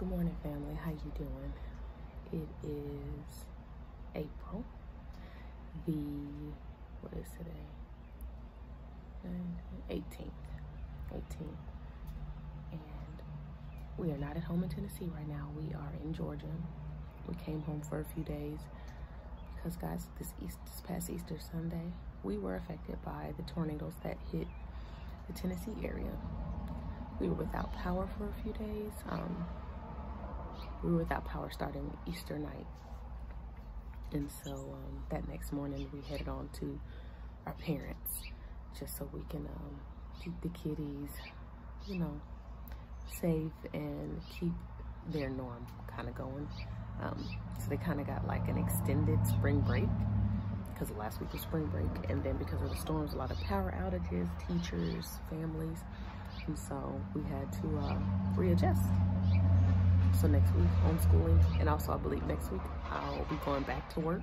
Good morning, family. How you doing? It is April what is today? 18th. And we are not at home in Tennessee right now. We are in Georgia. We came home for a few days because, guys, this past Easter Sunday, we were affected by the tornadoes that hit the Tennessee area. We were without power for a few days. We were without power starting Easter night. And so that next morning we headed on to our parents just so we can keep the kiddies, you know, safe and keep their norm kind of going. So they kind of got like an extended spring break because last week was spring break. And then because of the storms, a lot of power outages, teachers, families. And so we had to readjust. So next week, homeschooling, and also I believe next week I'll be going back to work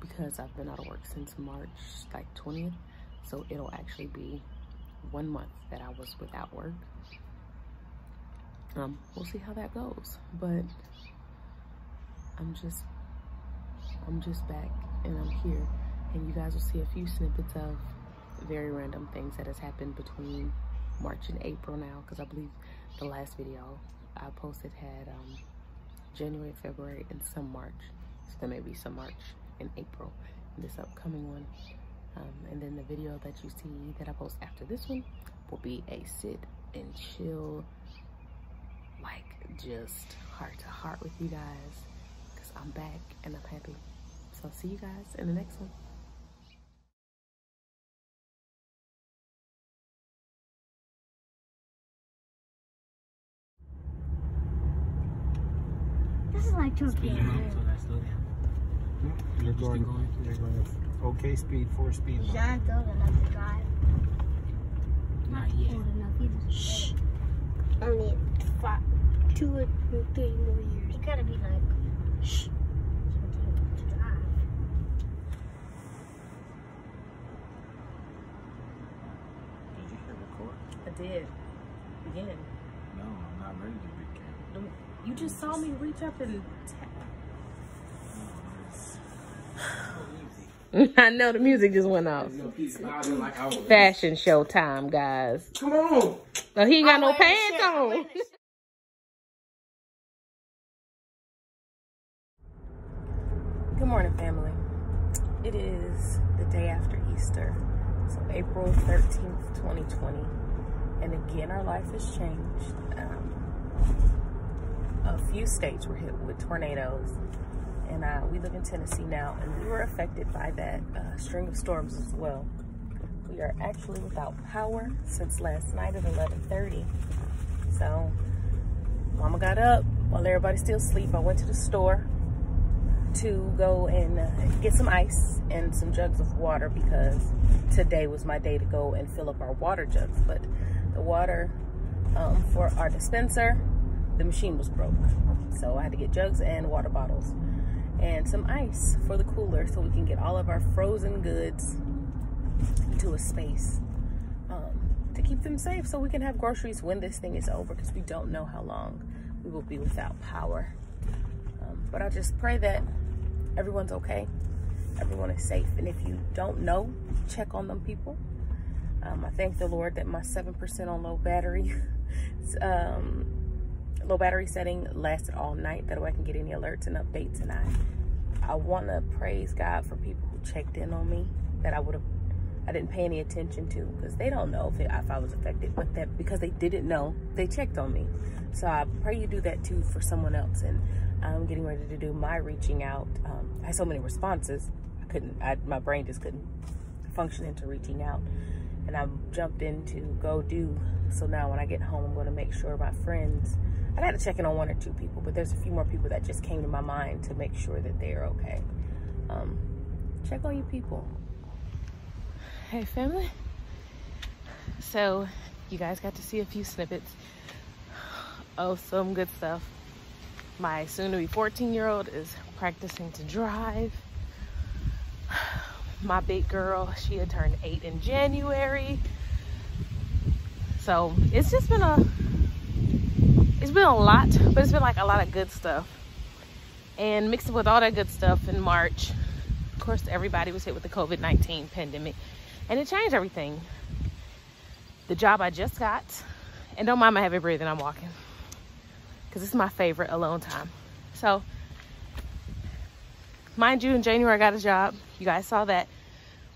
because I've been out of work since March like 20th. So it'll actually be 1 month that I was without work. We'll see how that goes, but I'm just back and I'm here, and you guys will see a few snippets of very random things that has happened between March and April now, because I believe the last video I posted had January, February, and some March. So there may be some March and April in this upcoming one. And then the video that you see that I post after this one will be a sit and chill, like just heart to heart with you guys, because I'm back and I'm happy. So I'll see you guys in the next one. This is like too Speed down, so that's slow down. You're going okay speed, 4-speed. Is that old enough to drive? Not yet. Old enough either. Shh. Only 2 or 3 more years. You gotta be like, shh. To drive. Did you hit record? I did. Begin. No, I'm not ready to begin. You just saw me reach up and I know the music just went off. Fashion show time, guys. Come on! No, he ain't got no pants on. Good morning, family. It is the day after Easter, so April 13th, 2020. And again, our life has changed. A few states were hit with tornadoes, and we live in Tennessee now, and we were affected by that string of storms as well. We are actually without power since last night at 11:30. So Mama got up while everybody's still asleep. I went to the store to go and get some ice and some jugs of water, because today was my day to go and fill up our water jugs. But the water for our dispenser, the machine was broke. So I had to get jugs and water bottles and some ice for the cooler so we can get all of our frozen goods into a space to keep them safe, so we can have groceries when this thing is over, because we don't know how long we will be without power. But I just pray that everyone's okay, everyone is safe, and if you don't know, check on them people. I thank the Lord that my 7% on low battery setting lasted all night. That way I can get any alerts and updates. And I want to praise God for people who checked in on me that I didn't pay any attention to, because they don't know if I was affected, but that because they didn't know, they checked on me. So I pray you do that too for someone else. And I'm getting ready to do my reaching out. I had so many responses, my brain just couldn't function into reaching out. And I jumped into go do. So now when I get home, I'm going to make sure my friends, I got to check in on 1 or 2 people, but there's a few more people that just came to my mind to make sure that they're okay. Check on your people. Hey, family. So you guys got to see a few snippets of some good stuff. My soon-to-be 14-year-old is practicing to drive. My big girl, she had turned 8 in January. So it's just been a it's been a lot, but it's been like a lot of good stuff. And mixed with all that good stuff in March, of course, everybody was hit with the COVID-19 pandemic, and it changed everything. The job I just got, and don't mind my heavy breathing, I'm walking, because it's my favorite alone time. So, mind you, in January I got a job. You guys saw that.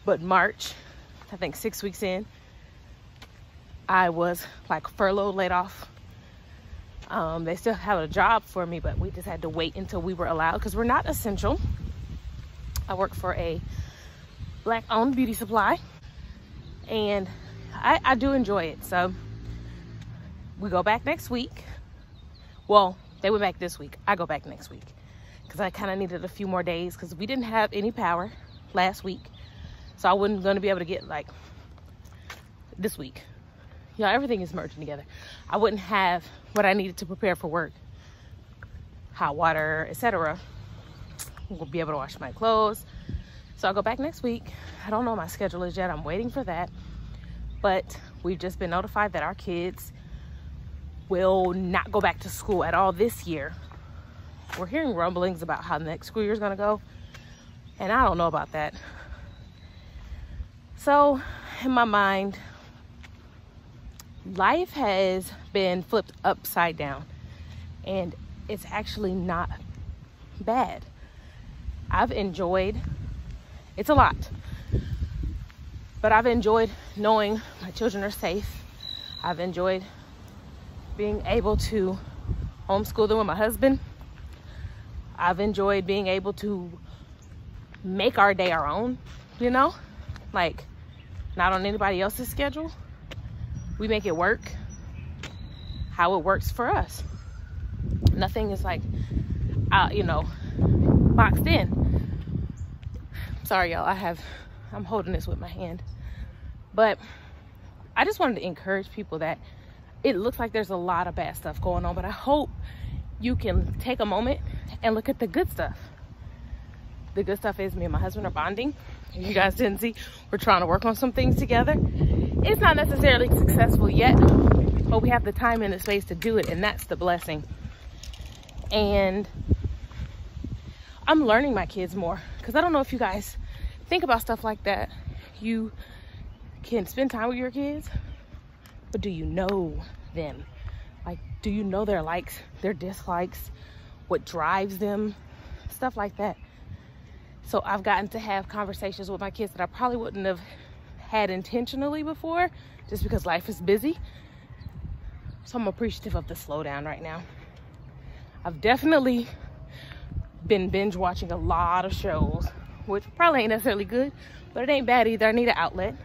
But March, I think 6 weeks in, I was like furloughed, laid off. They still have a job for me, but we just had to wait until we were allowed because we're not essential. I work for a Black-owned beauty supply, and I do enjoy it. So we go back next week. Well, they went back this week. I go back next week because I kind of needed a few more days because we didn't have any power last week. So I wasn't going to be able to get like this week. Yeah, everything is merging together. I wouldn't have what I needed to prepare for work. Hot water, etc. We'll be able to wash my clothes. So I'll go back next week. I don't know what my schedule is yet. I'm waiting for that. But we've just been notified that our kids will not go back to school at all this year. We're hearing rumblings about how the next school year is going to go. And I don't know about that. So in my mind, life has been flipped upside down, and it's actually not bad. I've enjoyed, it's a lot, but I've enjoyed knowing my children are safe. I've enjoyed being able to homeschool them with my husband. I've enjoyed being able to make our day our own, you know, like not on anybody else's schedule. We make it work how it works for us. Nothing is like, you know, boxed in. Sorry, y'all, I'm holding this with my hand. But I just wanted to encourage people that it looks like there's a lot of bad stuff going on, but I hope you can take a moment and look at the good stuff. The good stuff is me and my husband are bonding. If you guys didn't see, we're trying to work on some things together. It's not necessarily successful yet, but we have the time and the space to do it, and that's the blessing. And I'm learning my kids more, because I don't know if you guys think about stuff like that. You can spend time with your kids, but do you know them? Like, do you know their likes, their dislikes, what drives them, stuff like that? So I've gotten to have conversations with my kids that I probably wouldn't have had intentionally before, just because life is busy. So I'm appreciative of the slowdown right now. I've definitely been binge watching a lot of shows, which probably ain't necessarily good, but it ain't bad either. I need an outlet.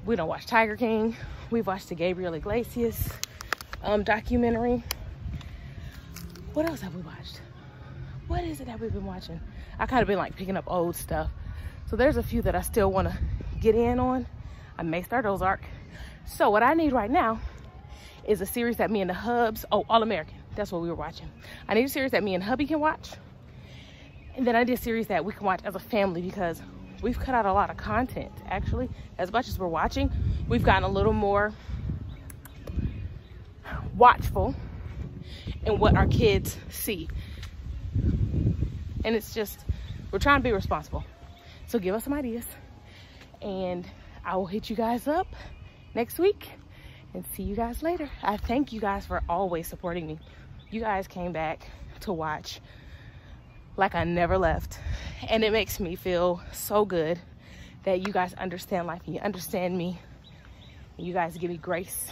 We don't watch Tiger King. We've watched the Gabriel Iglesias documentary. What else have we watched? What is it that we've been watching? I kind of been like picking up old stuff. So there's a few that I still want to get in on. I may start Ozark. So what I need right now is a series that me and the hubs, All American. That's what we were watching. I need a series that me and hubby can watch. And then I need a series that we can watch as a family, because we've cut out a lot of content, actually. As much as we're watching, we've gotten a little more watchful in what our kids see. And it's just, we're trying to be responsible. So give us some ideas, and I will hit you guys up next week and see you guys later. I thank you guys for always supporting me. You guys came back to watch like I never left, and it makes me feel so good that you guys understand life and you understand me, and you guys give me grace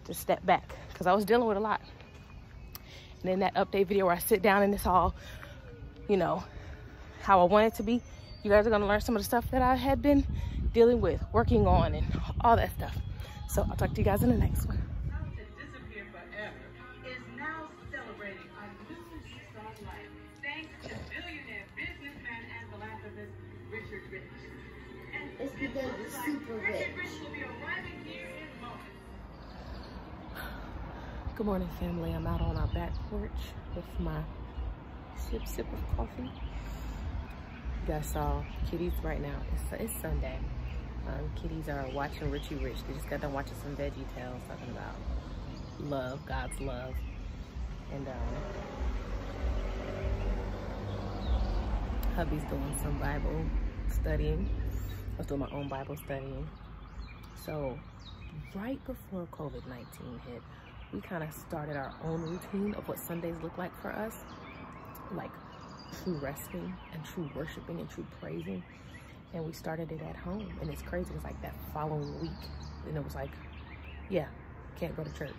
to step back, because I was dealing with a lot. And in that update video where I sit down and it's all, you know, how I want it to be, you guys are going to learn some of the stuff that I had been dealing with, working on, and all that stuff. So I'll talk to you guys in the next one. Disappear forever is now celebrating a new strong life, thanks to billionaire businessman and philanthropist Richard Rich. And It's because it's super Richard rich. Rich will be arriving here in moments. Good morning, family. I'm out on our back porch with my sip of coffee. You guys saw kitties right now. It's Sunday. Kitties are watching Richie Rich. They just got done watching some Veggie Tales talking about love, God's love. And hubby's doing some Bible studying. I was doing my own Bible studying. So right before COVID-19 hit, we kind of started our own routine of what Sundays look like for us, like true resting and true worshiping and true praising. And we started it at home, and it's crazy. It's like that following week, and it was like, yeah, can't go to church.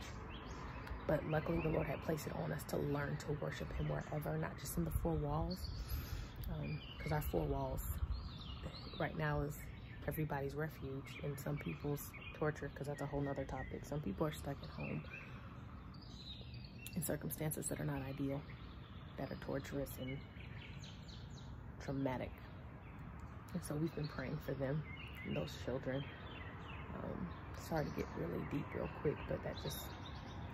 But luckily the Lord had placed it on us to learn to worship him wherever, not just in the four walls, because our four walls right now is everybody's refuge and some people's torture, because that's a whole nother topic. Some people are stuck at home in circumstances that are not ideal, that are torturous and traumatic. And so we've been praying for them and those children. Sorry to get really deep real quick, but that just,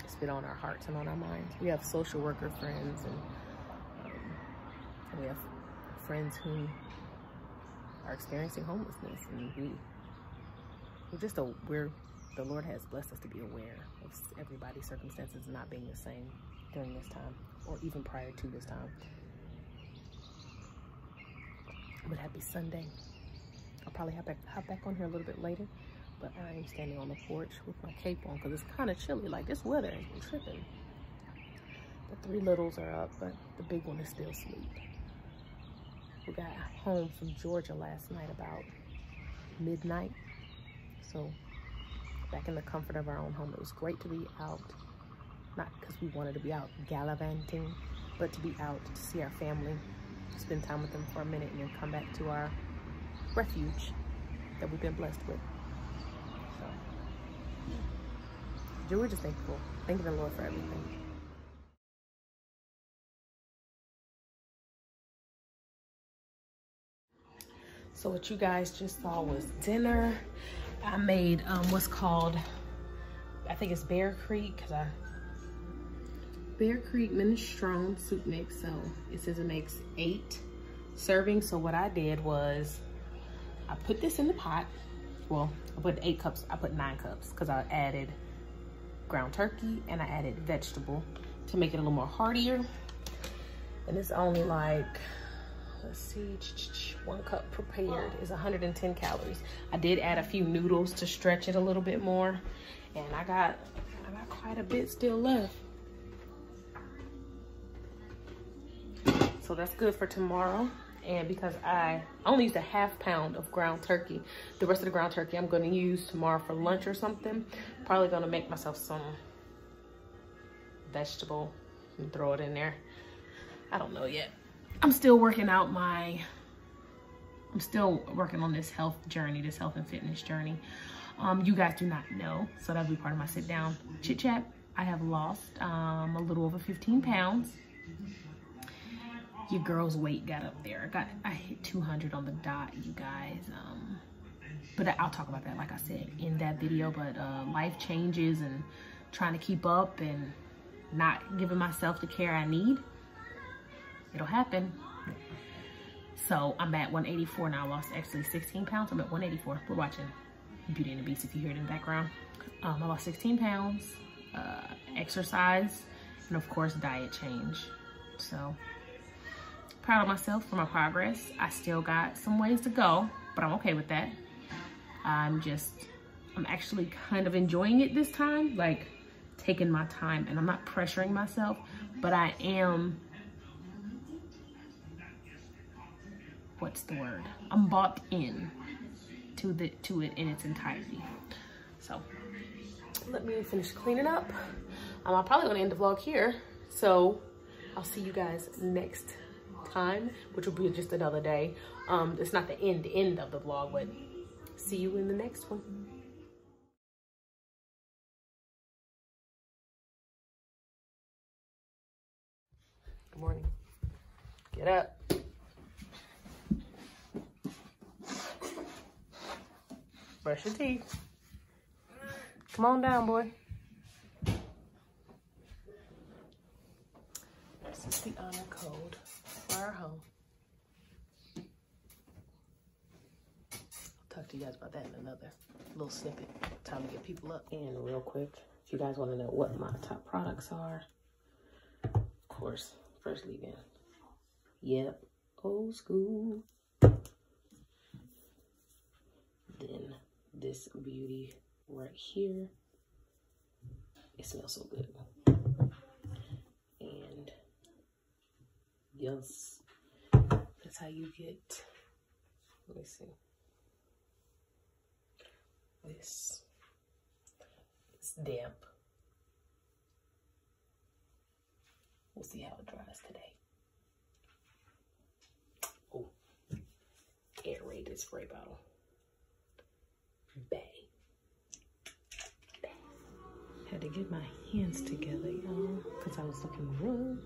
it's been on our hearts and on our minds. We have social worker friends, and we have friends who are experiencing homelessness, and the Lord has blessed us to be aware of everybody's circumstances not being the same during this time, or even prior to this time. But happy Sunday. I'll probably hop back on here a little bit later, but I am standing on the porch with my cape on because it's kind of chilly. Like, this weather has been tripping. The 3 littles are up, but the big one is still asleep. We got home from Georgia last night about midnight. So back in the comfort of our own home. It was great to be out, not because we wanted to be out gallivanting, but to be out to see our family, spend time with them for a minute, and then come back to our refuge that we've been blessed with. So we're just thankful, thanking the Lord for everything. So what you guys just saw was dinner. I made what's called, I think it's Bear Creek minestrone soup mix. So it says it makes 8 servings. So what I did was I put this in the pot. Well, I put 8 cups, I put 9 cups because I added ground turkey and I added vegetable to make it a little more heartier. And it's only like, let's see, 1 cup prepared is 110 calories. I did add a few noodles to stretch it a little bit more, and I got quite a bit still left. So that's good for tomorrow. And because I only used a ½ pound of ground turkey, the rest of the ground turkey I'm going to use tomorrow for lunch or something. Probably going to make myself some vegetable and throw it in there. I don't know yet. I'm still working out I'm still working on this health journey, this health and fitness journey. You guys do not know, so that'll be part of my sit down chit chat. I have lost a little over 15 pounds. Your girl's weight got up there. I hit 200 on the dot, you guys. But I'll talk about that, like I said, in that video. But life changes and trying to keep up and not giving myself the care I need. It'll happen. So I'm at 184 now. I lost actually 16 pounds. I'm at 184. We're watching Beauty and the Beast if you hear it in the background. I lost 16 pounds, exercise, and of course diet change. So proud of myself for my progress. I still got some ways to go, but I'm okay with that. I'm actually kind of enjoying it this time, like taking my time, and I'm not pressuring myself, but I am, what's the word? I'm bought in to it in its entirety. So let me finish cleaning up. I'm probably gonna end the vlog here. So I'll see you guys next time, which will be just another day. It's not the end of the vlog, but see you in the next one. Good morning. Get up. Brush your teeth. Come on down, boy. This is the honor code for our home. I'll talk to you guys about that in another little snippet. Time to get people up. And real quick, if you guys want to know what my top products are, of course, first leave-in. Yep, old school. Then this beauty right here. It smells so good. And yes, that's how you get, let me see. This is damp. We'll see how it dries today. Oh, aerated spray bottle. Bang. Bang. Had to get my hands together, y'all, because I was looking rough.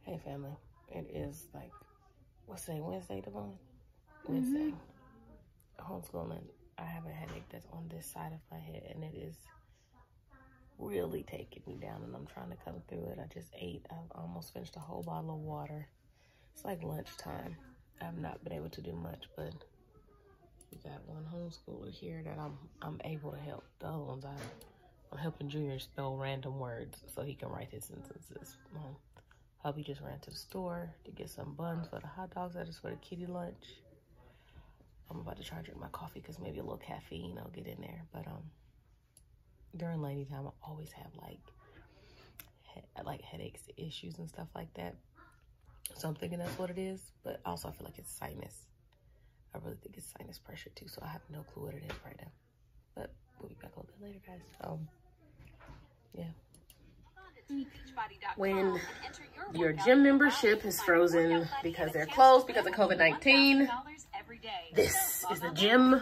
Hey family, it is like, what's today, Wednesday, Devon? Wednesday. Homeschooling. I have a headache that's on this side of my head, and it is really taking me down, and I'm trying to come through it. I just ate. I've almost finished a whole bottle of water. It's like lunchtime. I've not been able to do much, but we got one homeschooler here that I'm able to help. The other ones I'm helping Junior spell random words so he can write his sentences. Hubby just ran to the store to get some buns for the hot dogs. That is for the kitty lunch. I'm about to try to drink my coffee because maybe a little caffeine will get in there. But during lady time, I always have like headaches, issues, and stuff like that. So I'm thinking that's what it is. But also I feel like it's sinus. I really think it's sinus pressure too. So I have no clue what it is right now. But we'll be back a little bit later, guys. Yeah. When your gym membership is frozen because they're closed because of COVID-19, this is the gym.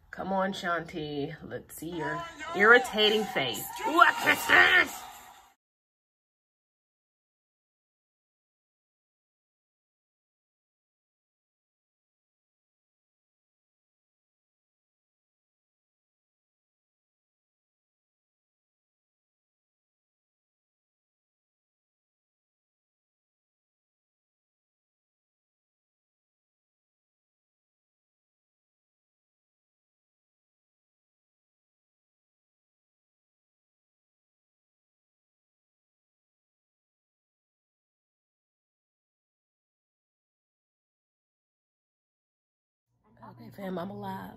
Come on, Shanti. Let's see your irritating face. What is this? Okay, fam, I'm alive.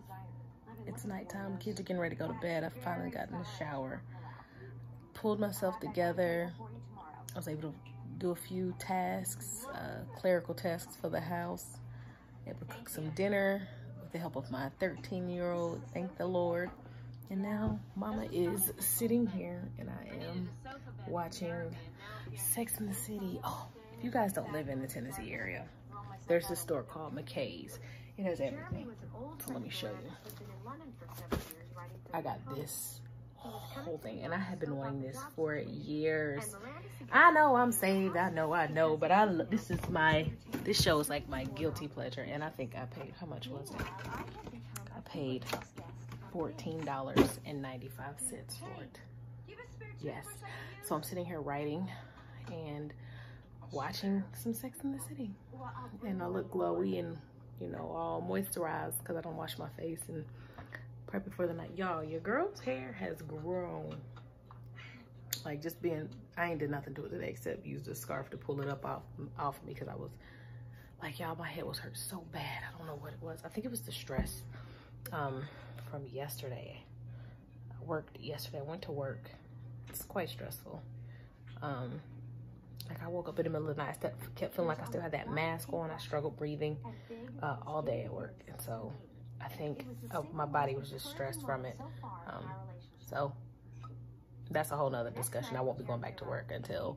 It's nighttime. Kids are getting ready to go to bed. I finally got in the shower. Pulled myself together. I was able to do a few tasks, clerical tasks for the house. Able to cook some dinner with the help of my 13-year-old. Thank the Lord. And now Mama is sitting here and I am watching Sex and the City. Oh, if you guys don't live in the Tennessee area, there's this store called McKay's. It has everything. So let me show you. I got this whole thing, and I have been wanting this for years. I know I'm saved. I know, but this show is like my guilty pleasure, and I think I paid, how much was it? I paid $14.95 for it. Yes. So I'm sitting here writing and watching some Sex in the City, and I look glowy and, you know, all moisturized because I don't wash my face and prep before the night. Y'all, your girl's hair has grown. Like, just being, I ain't did nothing to it today except use the scarf to pull it up off me because I was like, y'all, my head was hurt so bad. I don't know what it was. I think it was the stress from yesterday. I worked yesterday. I went to work. It's quite stressful. Like, I woke up in the middle of the night. I kept feeling like I still had that mask on. I struggled breathing all day at work. And so I think my body was just stressed from it. So that's a whole nother discussion. I won't be going back to work until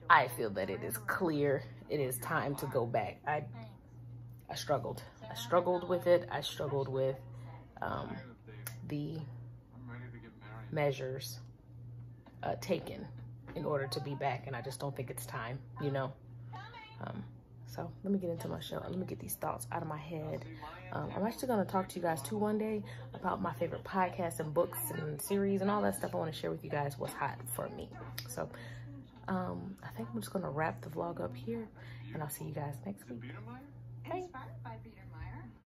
I feel that it is clear. It is time to go back. I struggled. I struggled with it. I struggled with the measures taken in order to be back, and I just don't think it's time, you know. So let me get into my show. Let me get these thoughts out of my head. I'm actually going to talk to you guys too one day about my favorite podcasts and books and series and all that stuff. I want to share with you guys what's hot for me. So I think I'm just gonna wrap the vlog up here, and I'll see you guys next week. Bye. Inspired by Peter